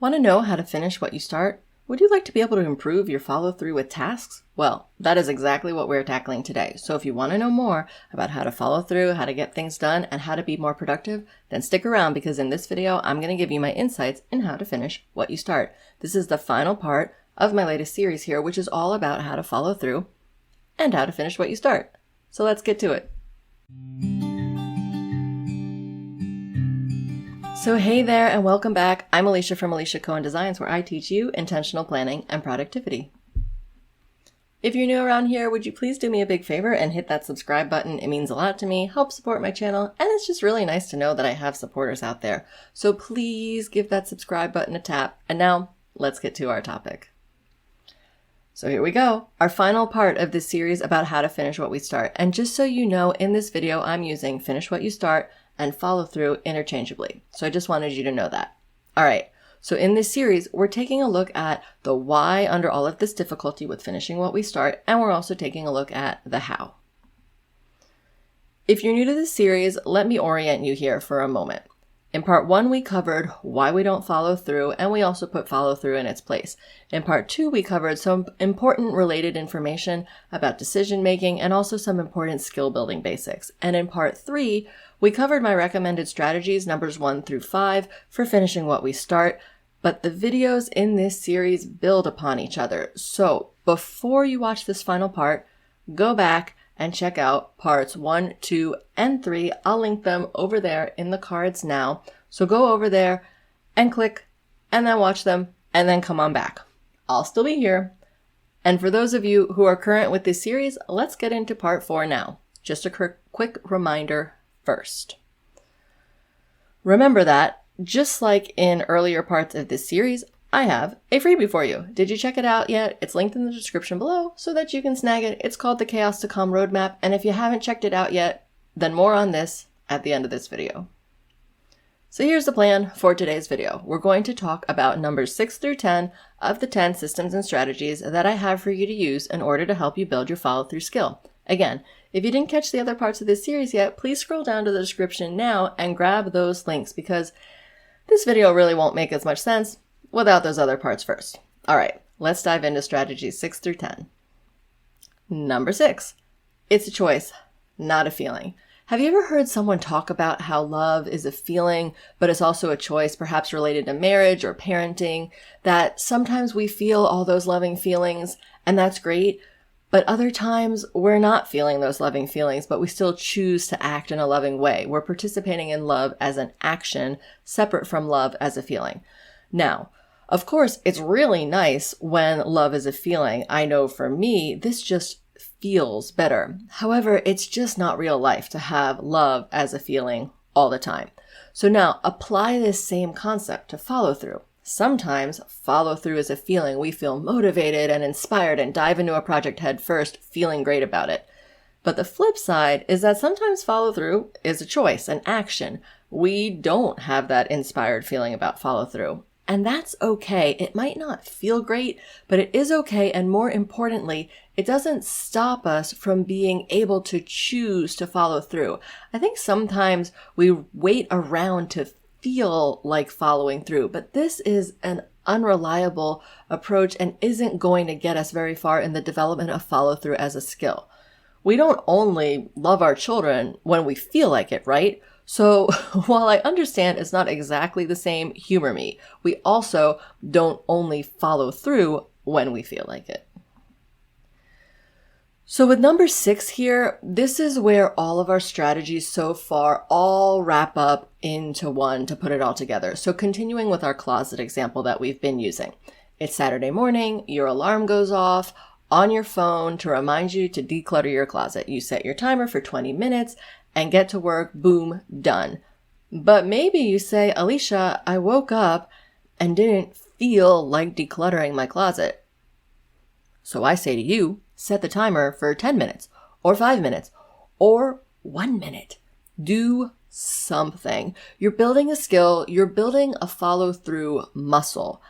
Want to know how to finish what you start? Would you like to be able to improve your follow-through with tasks? Well, that is exactly what we're tackling today. So if you want to know more about how to follow through, how to get things done, and how to be more productive, then stick around because in this video, I'm going to give you my insights in how to finish what you start. This is the final part of my latest series here, which is all about how to follow through and how to finish what you start. So let's get to it. So hey there and welcome back. I'm Alicia from Alicia Cohen Designs, where I teach you intentional planning and productivity. If you're new around here, would you please do me a big favor and hit that subscribe button? It means a lot to me, helps support my channel, and it's just really nice to know that I have supporters out there. So please give that subscribe button a tap. And now let's get to our topic. So here we go, our final part of this series about how to finish what we start. And just so you know, in this video, I'm using finish what you start and follow through interchangeably. So I just wanted you to know that. All right, so in this series, we're taking a look at the why under all of this difficulty with finishing what we start, and we're also taking a look at the how. If you're new to this series, let me orient you here for a moment. In part 1, we covered why we don't follow through, and we also put follow through in its place. In part 2, we covered some important related information about decision making and also some important skill building basics. And in part 3, we covered my recommended strategies, numbers 1 through 5, for finishing what we start. But the videos in this series build upon each other. So before you watch this final part, go back and check out parts 1, 2, and 3. I'll link them over there in the cards now. So go over there and click and then watch them and then come on back. I'll still be here. And for those of you who are current with this series, let's get into part 4 now. Just a quick reminder first. Remember that, just like in earlier parts of this series, I have a freebie for you. Did you check it out yet? It's linked in the description below so that you can snag it. It's called the Chaos to Calm Roadmap. And if you haven't checked it out yet, then more on this at the end of this video. So here's the plan for today's video. We're going to talk about numbers 6 through 10 of the 10 systems and strategies that I have for you to use in order to help you build your follow-through skill. Again, if you didn't catch the other parts of this series yet, please scroll down to the description now and grab those links because this video really won't make as much sense without those other parts first. All right, let's dive into strategies 6 through 10. Number 6, it's a choice, not a feeling. Have you ever heard someone talk about how love is a feeling, but it's also a choice, perhaps related to marriage or parenting, that sometimes we feel all those loving feelings, and that's great, but other times we're not feeling those loving feelings, but we still choose to act in a loving way. We're participating in love as an action, separate from love as a feeling. Now, of course, it's really nice when love is a feeling. I know for me, this just feels better. However, it's just not real life to have love as a feeling all the time. So now apply this same concept to follow through. Sometimes follow through is a feeling. We feel motivated and inspired and dive into a project head first, feeling great about it. But the flip side is that sometimes follow through is a choice, an action. We don't have that inspired feeling about follow through. And that's okay. It might not feel great, but it is okay. And more importantly, it doesn't stop us from being able to choose to follow through. I think sometimes we wait around to feel like following through, but this is an unreliable approach and isn't going to get us very far in the development of follow through as a skill. We don't only love our children when we feel like it, right? So while I understand it's not exactly the same, humor me. We also don't only follow through when we feel like it. So with number 6 here, this is where all of our strategies so far all wrap up into one to put it all together. So continuing with our closet example that we've been using. It's Saturday morning, your alarm goes off on your phone to remind you to declutter your closet. You set your timer for 20 minutes and get to work, boom, done. But maybe you say, Alicia, I woke up and didn't feel like decluttering my closet. So I say to you, set the timer for 10 minutes or 5 minutes or 1 minute. Do something. You're building a skill. You're building a follow-through muscle.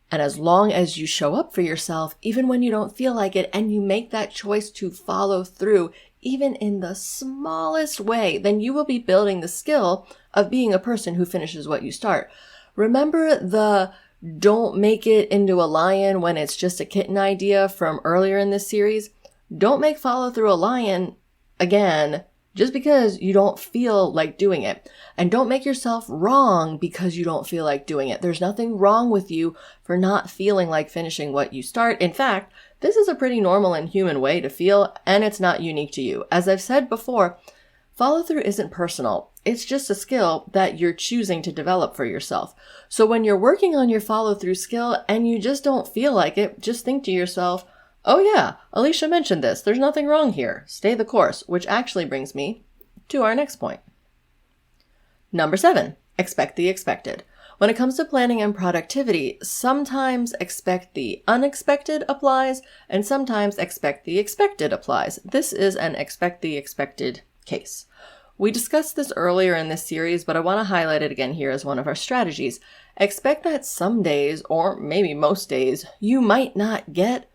And as long as you show up for yourself, even when you don't feel like it, and you make that choice to follow through, even in the smallest way, then you will be building the skill of being a person who finishes what you start. Remember the Don't make it into a lion when it's just a kitten idea from earlier in this series. Don't make follow through a lion again just because you don't feel like doing it. And don't make yourself wrong because you don't feel like doing it. There's nothing wrong with you for not feeling like finishing what you start. In fact, this is a pretty normal and human way to feel, and it's not unique to you. As I've said before, follow through isn't personal. It's just a skill that you're choosing to develop for yourself. So when you're working on your follow through skill and you just don't feel like it, just think to yourself, oh yeah, Alicia mentioned this. There's nothing wrong here. Stay the course, which actually brings me to our next point. Number 7, expect the expected. When it comes to planning and productivity, sometimes expect the unexpected applies and sometimes expect the expected applies. This is an expect the expected case. We discussed this earlier in this series, but I want to highlight it again here as one of our strategies. Expect that some days, or maybe most days, you might not get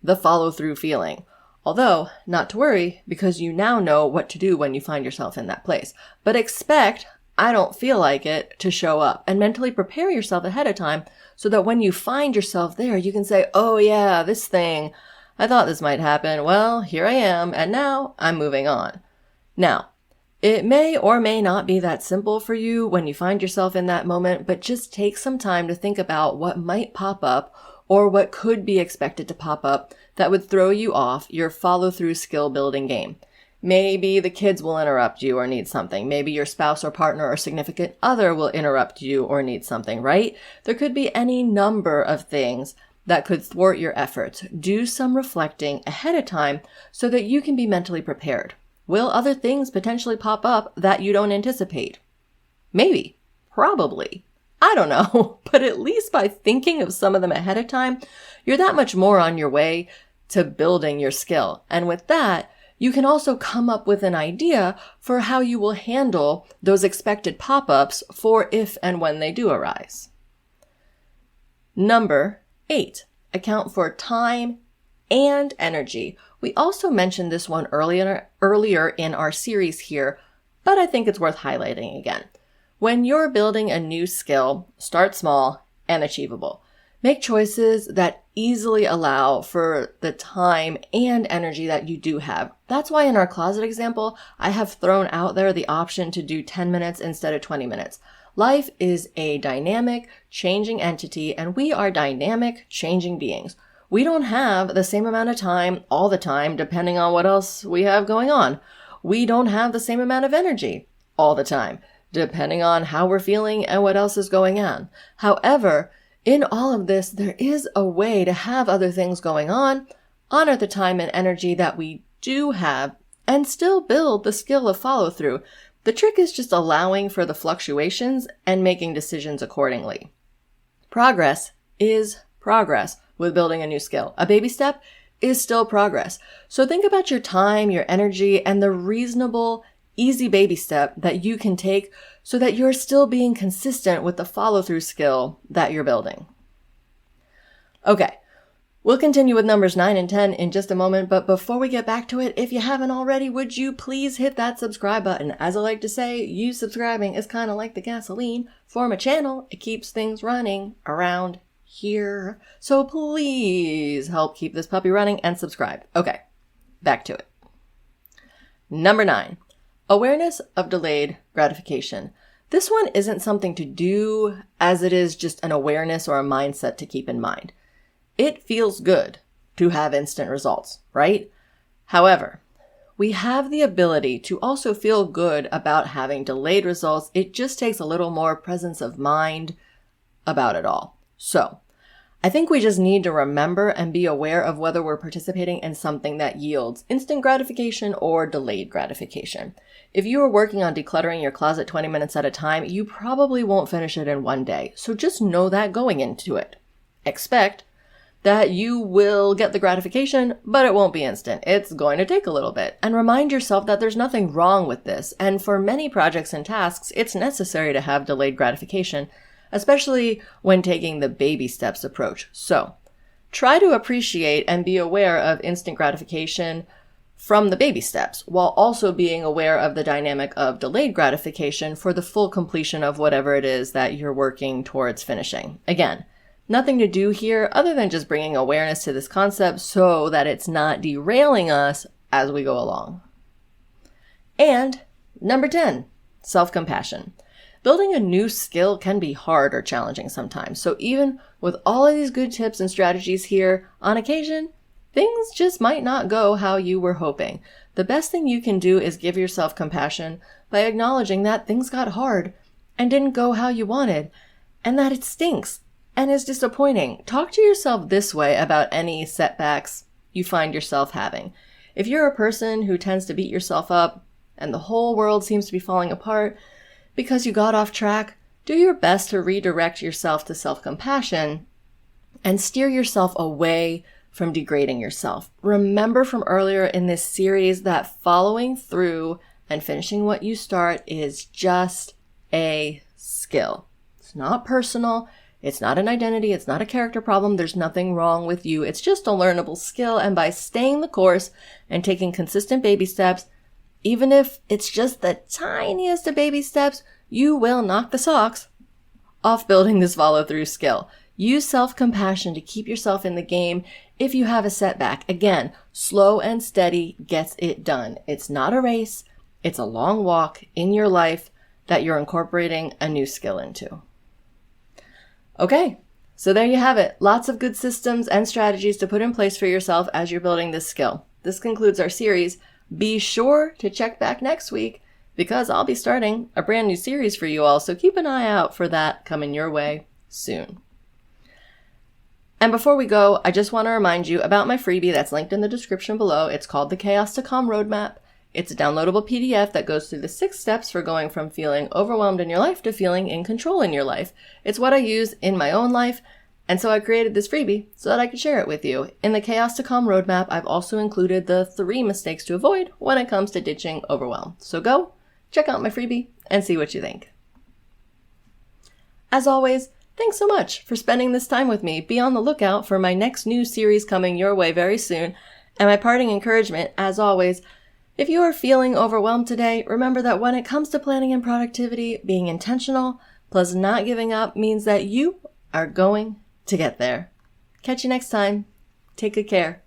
the follow-through feeling. Although, not to worry, because you now know what to do when you find yourself in that place. But expect, I don't feel like it, to show up, and mentally prepare yourself ahead of time so that when you find yourself there, you can say, oh yeah, this thing, I thought this might happen. Well, here I am, and now I'm moving on. Now, it may or may not be that simple for you when you find yourself in that moment, but just take some time to think about what might pop up or what could be expected to pop up that would throw you off your follow-through skill building game. Maybe the kids will interrupt you or need something. Maybe your spouse or partner or significant other will interrupt you or need something, right? There could be any number of things that could thwart your efforts. Do some reflecting ahead of time so that you can be mentally prepared. Will other things potentially pop up that you don't anticipate? Maybe. Probably. I don't know. But at least by thinking of some of them ahead of time, you're that much more on your way to building your skill. And with that, you can also come up with an idea for how you will handle those expected pop-ups for if and when they do arise. Number 8, account for time and energy. We also mentioned this one earlier in our series here, but I think it's worth highlighting again. When you're building a new skill, start small and achievable. Make choices that easily allow for the time and energy that you do have. That's why in our closet example, I have thrown out there the option to do 10 minutes instead of 20 minutes. Life is a dynamic, changing entity, and we are dynamic, changing beings. We don't have the same amount of time all the time, depending on what else we have going on. We don't have the same amount of energy all the time, depending on how we're feeling and what else is going on. However, in all of this, there is a way to have other things going on, honor the time and energy that we do have, and still build the skill of follow-through. The trick is just allowing for the fluctuations and making decisions accordingly. Progress is progress with building a new skill. A baby step is still progress. So think about your time, your energy, and the reasonable, easy baby step that you can take so that you're still being consistent with the follow-through skill that you're building. Okay, we'll continue with numbers 9 and 10 in just a moment, but before we get back to it, if you haven't already, would you please hit that subscribe button? As I like to say, you subscribing is kind of like the gasoline for my channel. It keeps things running around here. So please help keep this puppy running and subscribe. Okay, back to it. Number 9. Awareness of delayed gratification. This one isn't something to do as it is just an awareness or a mindset to keep in mind. It feels good to have instant results, right? However, we have the ability to also feel good about having delayed results. It just takes a little more presence of mind about it all. So, I think we just need to remember and be aware of whether we're participating in something that yields instant gratification or delayed gratification. If you are working on decluttering your closet 20 minutes at a time, you probably won't finish it in one day. So just know that going into it. Expect that you will get the gratification, but it won't be instant. It's going to take a little bit. And remind yourself that there's nothing wrong with this. And for many projects and tasks, it's necessary to have delayed gratification, especially when taking the baby steps approach. So try to appreciate and be aware of instant gratification from the baby steps, while also being aware of the dynamic of delayed gratification for the full completion of whatever it is that you're working towards finishing. Again, Nothing to do here other than just bringing awareness to this concept so that it's not derailing us as we go along. And number 10, self-compassion. Building a new skill can be hard or challenging sometimes. So even with all of these good tips and strategies here, on occasion, things just might not go how you were hoping. The best thing you can do is give yourself compassion by acknowledging that things got hard and didn't go how you wanted, and that it stinks and is disappointing. Talk to yourself this way about any setbacks you find yourself having. If you're a person who tends to beat yourself up and the whole world seems to be falling apart because you got off track, do your best to redirect yourself to self-compassion and steer yourself away from degrading yourself. Remember from earlier in this series that following through and finishing what you start is just a skill. It's not personal. It's not an identity. It's not a character problem. There's nothing wrong with you. It's just a learnable skill. And by staying the course and taking consistent baby steps, even if it's just the tiniest of baby steps, you will knock the socks off building this follow-through skill. Use self-compassion to keep yourself in the game if you have a setback. Again, slow and steady gets it done. It's not a race. It's a long walk in your life that you're incorporating a new skill into. Okay, so there you have it. Lots of good systems and strategies to put in place for yourself as you're building this skill. This concludes our series. Be sure to check back next week because I'll be starting a brand new series for you all, so keep an eye out for that coming your way soon. And before we go, I just want to remind you about my freebie that's linked in the description below. It's called the Chaos to Calm Roadmap. It's a downloadable PDF that goes through the 6 steps for going from feeling overwhelmed in your life to feeling in control in your life. It's what I use in my own life, and so I created this freebie so that I could share it with you. In the Chaos to Calm Roadmap, I've also included the 3 mistakes to avoid when it comes to ditching overwhelm. So go, check out my freebie, and see what you think. As always, thanks so much for spending this time with me. Be on the lookout for my next new series coming your way very soon. And my parting encouragement, as always, if you are feeling overwhelmed today, remember that when it comes to planning and productivity, being intentional plus not giving up means that you are going to get there. Catch you next time. Take good care.